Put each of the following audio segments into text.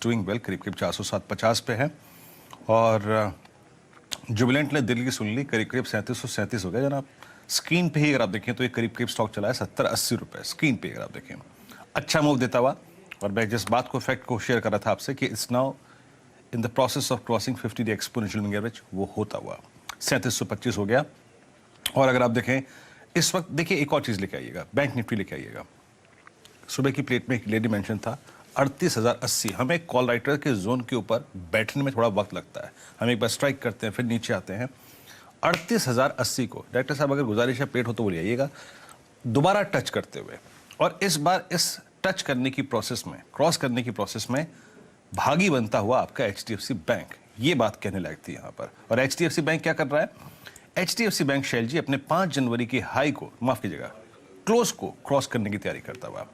Doing well, करीब करीब 407.50 पे है। और जुबिलेंट ने दिल्ली की सुन ली, करीब करीब 3737 हो गया जनाब। स्क्रीन पे ही अगर आप देखें तो ये करीब करीब स्टॉक चला है 70-80 रुपए स्क्रीन पे अगर आप देखें, अच्छा मूव देता हुआ। और मैं जिस बात को फैक्ट को शेयर कर रहा था आपसे कि it's now in the process of crossing 50 day exponential moving average, वो होता हुआ 3725 हो गया। और अगर आप देखें इस वक्त, देखिए एक और चीज़ लेके आइएगा, बैंक निफ्टी लेके आइएगा। सुबह की प्लेट में एक लेडी मेंशन था 38,080। हमें कॉल राइटर के जोन के ऊपर बैठने में थोड़ा वक्त लगता है, हम एक बार स्ट्राइक करते हैं फिर नीचे आते हैं। 38,080 को डायरेक्टर साहब अगर गुजारिश है प्लेट हो तो बोलिए आइएगा दोबारा टच करते हुए। और इस बार इस टच करने की प्रोसेस में, क्रॉस करने की प्रोसेस में भागी बनता हुआ आपका एचडीएफसी बैंक, ये बात कहने लायक थी यहाँ पर। और एचडीएफसी बैंक क्या कर रहा है? एचडीएफसी बैंक शैल जी अपने 5 जनवरी की हाई को, माफ कीजिएगा, क्लोज को क्रॉस करने की तैयारी करता हुआ।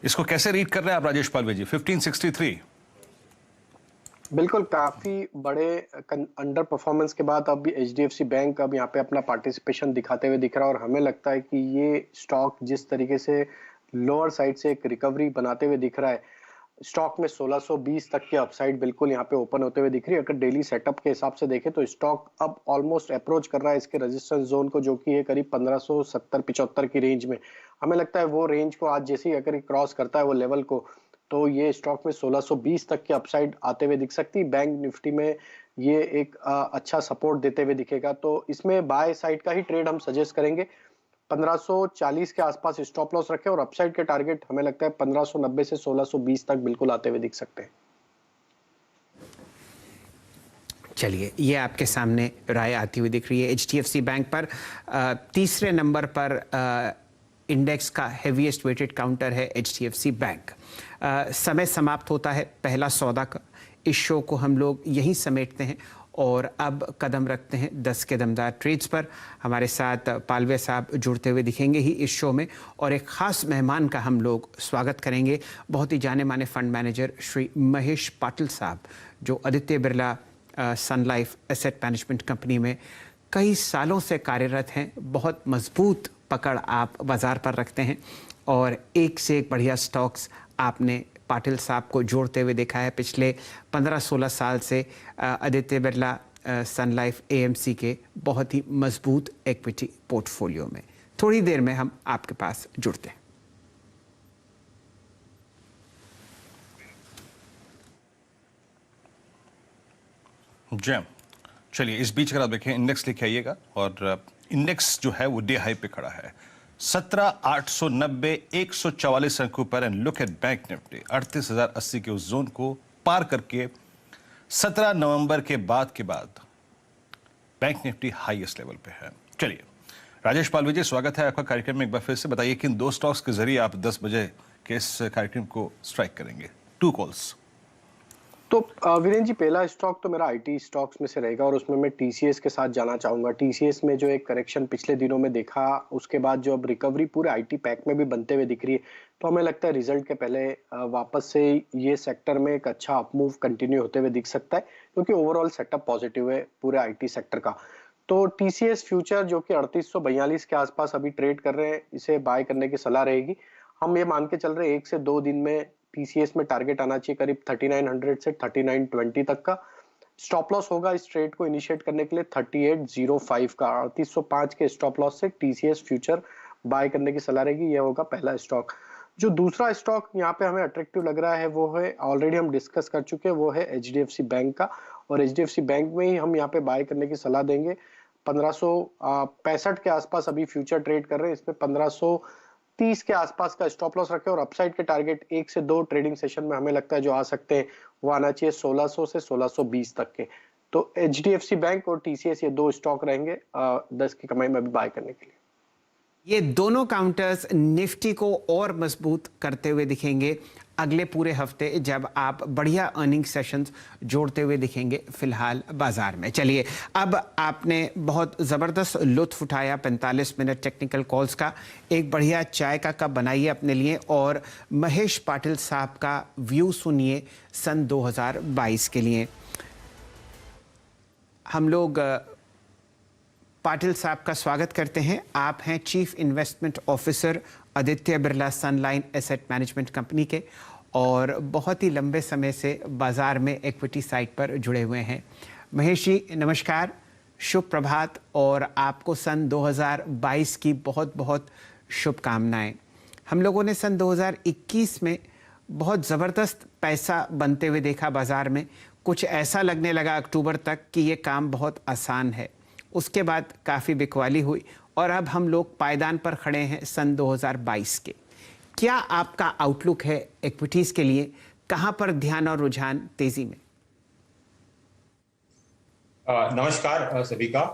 इसको कैसे रीड कर रहे हैं आप राजेश पालवे जी? 1563 बिल्कुल, काफी बड़े अंडर परफॉर्मेंस के बाद अब एचडीएफसी बैंक अब यहाँ पे अपना पार्टिसिपेशन दिखाते हुए दिख रहा है। और हमें लगता है कि ये स्टॉक जिस तरीके से लोअर साइड से एक रिकवरी बनाते हुए दिख रहा है, स्टॉक में 1620 तक की अपसाइड बिल्कुल यहाँ पे ओपन होते हुए दिख रही है। अगर डेली सेटअप के हिसाब से देखें तो स्टॉक अब ऑलमोस्ट अप्रोच कर रहा है इसके रेजिस्टेंस जोन को, जो कि है करीब 1570-75 की रेंज में। हमें लगता है वो रेंज को आज जैसे ही अगर क्रॉस करता है वो लेवल को, तो ये स्टॉक में 1620 तक की अपसाइड आते हुए दिख सकती है। बैंक निफ्टी में ये एक अच्छा सपोर्ट देते हुए दिखेगा, तो इसमें बाय साइड का ही ट्रेड हम सजेस्ट करेंगे। 1540 के आसपास स्टॉप लॉस रखें और अपसाइड के टारगेट हमें लगता है 1590 से 1620 तक बिल्कुल आते हुए दिख सकते हैं। चलिए, ये आपके सामने राय आती हुई दिख रही है। एचडीएफसी बैंक पर तीसरे नंबर पर इंडेक्स का हेवीएस्ट वेटेड काउंटर है एचडीएफसी बैंक। समय समाप्त होता है पहला सौदा का। इस शो को हम लोग यहीं समेटते हैं और अब कदम रखते हैं 10 के दमदार ट्रेड्स पर। हमारे साथ पालवे साहब जुड़ते हुए दिखेंगे ही इस शो में, और एक ख़ास मेहमान का हम लोग स्वागत करेंगे, बहुत ही जाने माने फंड मैनेजर श्री महेश पाटिल साहब, जो आदित्य बिरला सन लाइफ एसेट मैनेजमेंट कंपनी में कई सालों से कार्यरत हैं। बहुत मजबूत पकड़ आप बाज़ार पर रखते हैं और एक से एक बढ़िया स्टॉक्स आपने पाटिल साहब को जोड़ते हुए देखा है पिछले 15-16 साल से आदित्य बिरला सन लाइफ एएमसी के बहुत ही मजबूत इक्विटी पोर्टफोलियो में। थोड़ी देर में हम आपके पास जुड़ते हैं। जी, चलिए इस बीच अगर आप देखें इंडेक्स लेके आइएगा, और इंडेक्स जो है वो डे हाई पे खड़ा है 17,890, 144 अंकों पर। And look at bank Nifty 38,080 के उस जोन को पार करके 17 नवंबर के बाद बैंक निफ्टी हाईएस्ट लेवल पे है। चलिए राजेश पालवे जी, स्वागत है आपका कार्यक्रम में। एक बार फिर से बताइए कि इन 2 स्टॉक्स के जरिए आप 10 बजे के इस कार्यक्रम को स्ट्राइक करेंगे। 2 कॉल्स। तो वीरेंद्र जी, पहला स्टॉक तो मेरा आईटी स्टॉक्स में से रहेगा और उसमें मैं टीसीएस के साथ जाना चाहूंगा। टीसीएस में जो एक करेक्शन पिछले दिनों में देखा, उसके बाद जो अब रिकवरी पूरे आईटी पैक में भी बनते हुए दिख रही है, तो हमें लगता है रिजल्ट के पहले वापस से ये सेक्टर में एक अच्छा अपमूव कंटिन्यू होते हुए दिख सकता है, क्योंकि ओवरऑल सेटअप पॉजिटिव है पूरे आईटी सेक्टर का। तो टीसीएस फ्यूचर जो कि 3842 के आसपास अभी ट्रेड कर रहे हैं, इसे बाय करने की सलाह रहेगी। हम ये मान के चल रहे हैं 1 से 2 दिन में टीसीएस में टारगेट आना चाहिए करीब 3900 से 3920 तक का। स्टॉप लॉस होगा इस ट्रेड को इनिशिएट करने के लिए 3805 का। 3805 के स्टॉप लॉस से टीसीएस फ्यूचर बाय करने की सलाह रहेगी। यह होगा पहला स्टॉक। जो दूसरा स्टॉक यहाँ पे हमें अट्रैक्टिव लग रहा है वो है, ऑलरेडी हम डिस्कस कर चुके हैं, वो है एचडीएफसी बैंक का। और एचडीएफसी बैंक में ही हम यहाँ पे बाय करने की सलाह देंगे। 1565 के आसपास अभी फ्यूचर ट्रेड कर रहे हैं, इसमें 1530 के आसपास का स्टॉप लॉस रखें और अपसाइड के टारगेट 1 से 2 ट्रेडिंग सेशन में हमें लगता है जो आ सकते हैं वो आना चाहिए 1600 से 1620 तक के। तो एचडीएफसी बैंक और टीसीएस, ये 2 स्टॉक रहेंगे 10 की कमाई में भी बाय करने के लिए। ये दोनों काउंटर्स निफ्टी को और मजबूत करते हुए दिखेंगे अगले पूरे हफ्ते, जब आप बढ़िया अर्निंग सेशंस जोड़ते हुए दिखेंगे फिलहाल बाजार में। चलिए, अब आपने बहुत ज़बरदस्त लुत्फ उठाया 45 मिनट टेक्निकल कॉल्स का। एक बढ़िया चाय का कप बनाइए अपने लिए और महेश पाटिल साहब का व्यू सुनिए सन 2022 के लिए। हम लोग पाटिल साहब का स्वागत करते हैं। आप हैं chief investment officer Aditya Birla Sun Life asset management company के, और बहुत ही लंबे समय से बाज़ार में इक्विटी साइड पर जुड़े हुए हैं। महेश जी नमस्कार, शुभ प्रभात और आपको सन 2022 की बहुत बहुत शुभकामनाएं। हम लोगों ने सन 2021 में बहुत ज़बरदस्त पैसा बनते हुए देखा बाज़ार में। कुछ ऐसा लगने लगा अक्टूबर तक कि ये काम बहुत आसान है। उसके बाद काफ़ी बिकवाली हुई और अब हम लोग पायदान पर खड़े हैं सन 2022 के। क्या आपका आउटलुक है इक्विटीज़ के लिए? कहाँ पर ध्यान और रुझान तेज़ी में? नमस्कार सभी का।